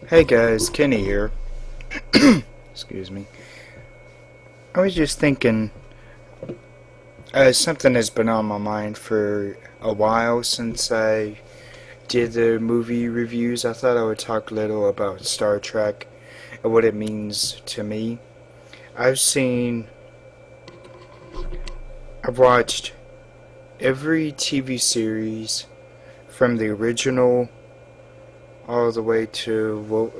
Hey guys, Kenny here. Excuse me. I was just thinking, something has been on my mind for a while since I did the movie reviews. I thought I would talk a little about Star Trek and what it means to me. I've seen, I've watched every TV series from the original all the way to,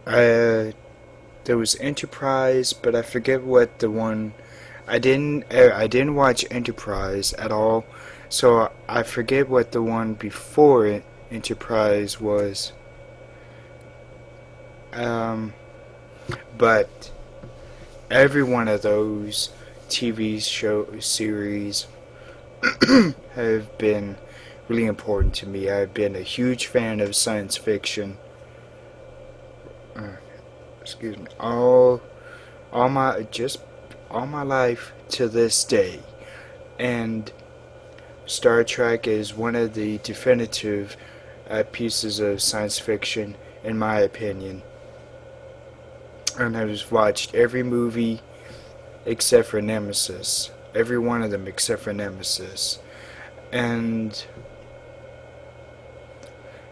uh, there was Enterprise, but I forget what the one. I didn't watch Enterprise at all, so I forget what the one before it, Enterprise was. Um, but every one of those TV show series have been really important to me. I've been a huge fan of science fiction. Uh, excuse me. All my just all my life to this day, and Star Trek is one of the definitive pieces of science fiction, in my opinion. And I've watched every movie except for Nemesis, every one of them except for Nemesis, and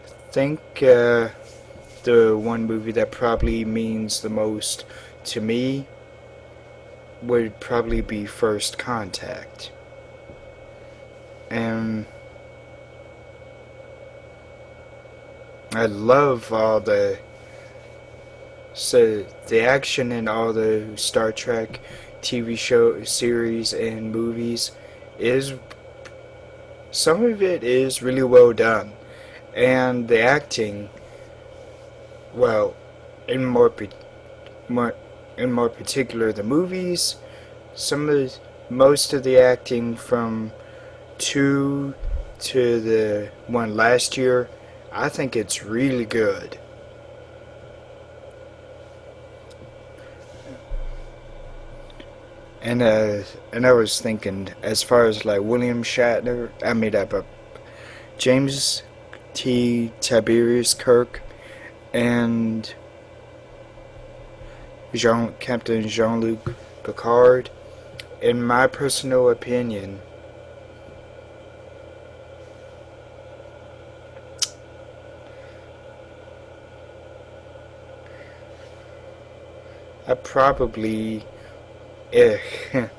I think the one movie that probably means the most to me would probably be First Contact. And I love all the action in all the Star Trek TV show series and movies is some of it is really well done, and the acting, well, in more in more particular the movies, some of most of the acting from two to the one last year, I think it's really good. And I was thinking, as far as like William Shatner, I made up a James T. Tiberius Kirk and Captain Jean-Luc Picard. In my personal opinion, I probably eh, I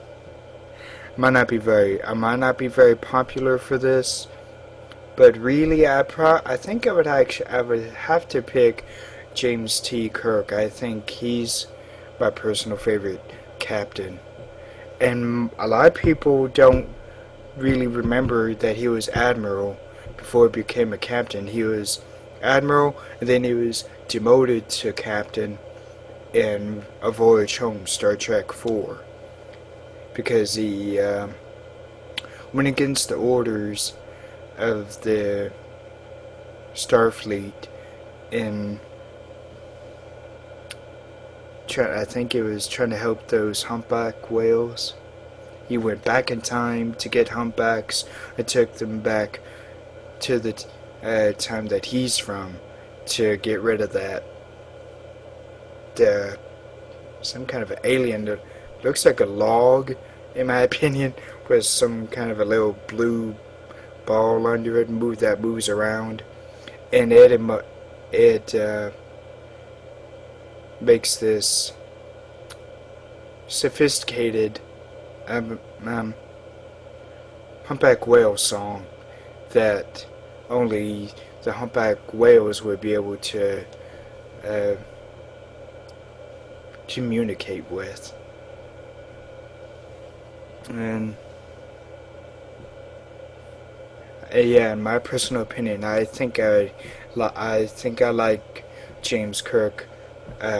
might not be very popular for this, but really I think I would have to pick James T. Kirk. I think he's my personal favorite captain. And a lot of people don't really remember that he was admiral before he became a captain. He was admiral, and then he was demoted to captain in A Voyage Home, Star Trek 4, because he went against the orders of the Starfleet in I think it was trying to help those humpback whales. He went back in time to get humpbacks and took them back to the time that he's from to get rid of that. Some kind of alien that looks like a log, in my opinion, with some kind of a little blue ball under it that moves around, and it makes this sophisticated um, um, humpback whale song that only the humpback whales would be able to uh, communicate with. And yeah, in my personal opinion, I think I like James Kirk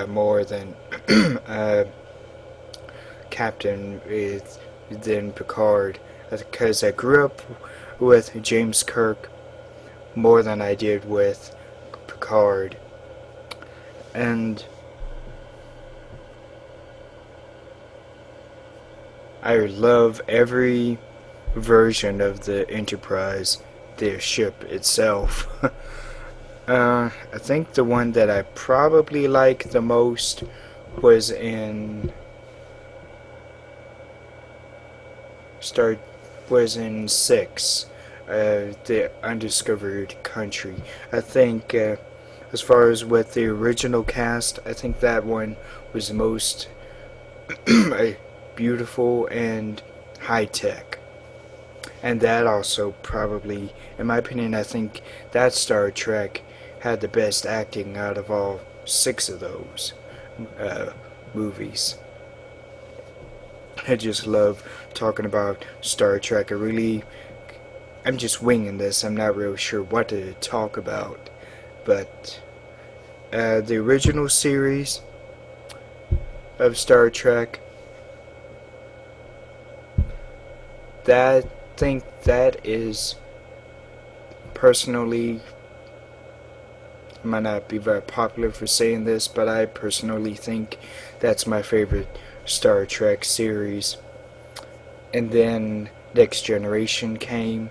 more than Captain than Picard, because I grew up with James Kirk more than I did with Picard, and I love every version of the Enterprise their ship itself. I think the one that I probably like the most was in Star was in 6, the Undiscovered Country. I think as far as with the original cast, I think that one was the most beautiful and high tech. And that also probably, in my opinion, I think that Star Trek had the best acting out of all 6 of those movies. I just love talking about Star Trek. I'm just winging this. I'm not real sure what to talk about. But the original series of Star Trek, that think that is personally, I might not be very popular for saying this, but I personally think that's my favorite Star Trek series. And then Next Generation came.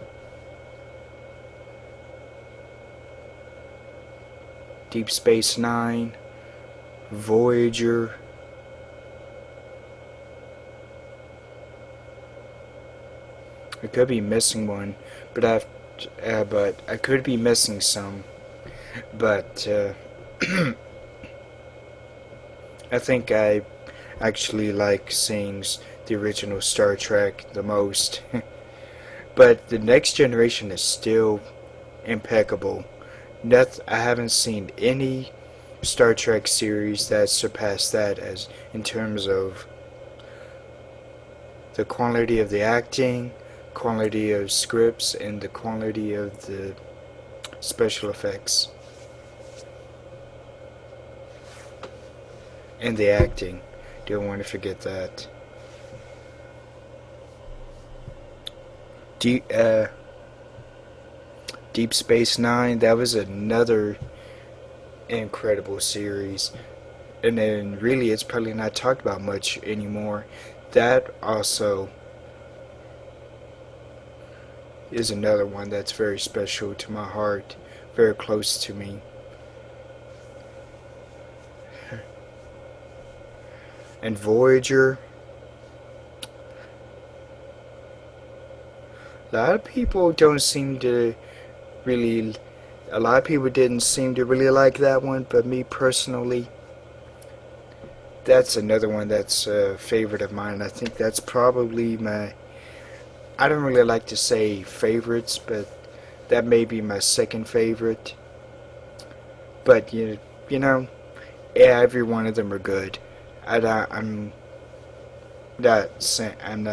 Deep Space Nine, Voyager, I could be missing one, but I could be missing some. But I think I actually like seeing the original Star Trek the most. But the Next Generation is still impeccable. I haven't seen any Star Trek series that surpassed that as in terms of the quality of the acting, quality of scripts, and the quality of the special effects. And the acting. Don't want to forget that. Deep Space Nine, that was another incredible series. And then really it's probably not talked about much anymore. That also is another one that's very special to my heart, very close to me. And Voyager, a lot of people don't seem to really, a lot of people didn't seem to really like that one, but me personally, that's another one that's a favorite of mine. I think that's probably I don't really like to say favorites, but that may be my second favorite. But you know, yeah, every one of them are good. I'm not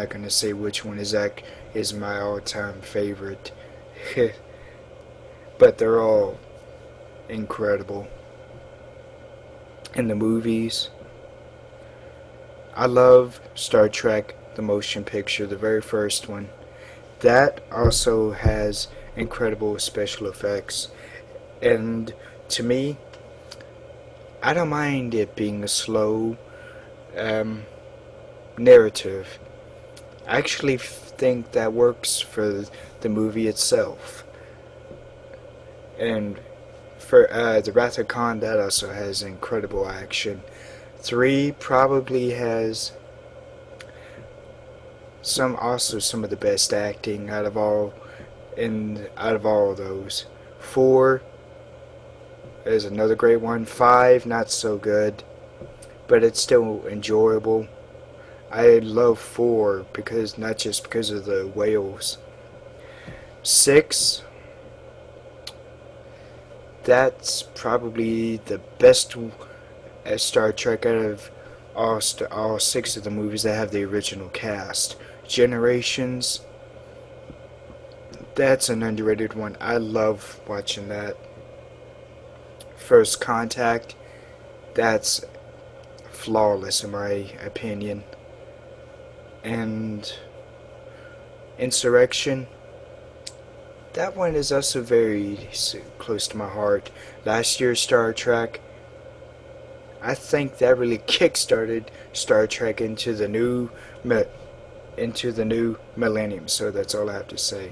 gonna say which one is my all-time favorite, but they're all incredible. In the movies, I love Star Trek, the motion picture, the very first one. That also has incredible special effects, and to me, I don't mind it being a slow narrative. I actually think that works for the movie itself. And for the Wrath of Khan, that also has incredible action. 3 probably has some of the best acting out of all of those. 4 is another great one. 5 not so good, but it's still enjoyable. I love 4 because not just because of the whales. 6, that's probably the best Star Trek out of all 6 of the movies that have the original cast. Generations, that's an underrated one. I love watching that. First Contact, that's flawless in my opinion. And Insurrection, that one is also very close to my heart. Last year's Star Trek, I think that really kick-started Star Trek into the new millennium. So that's all I have to say.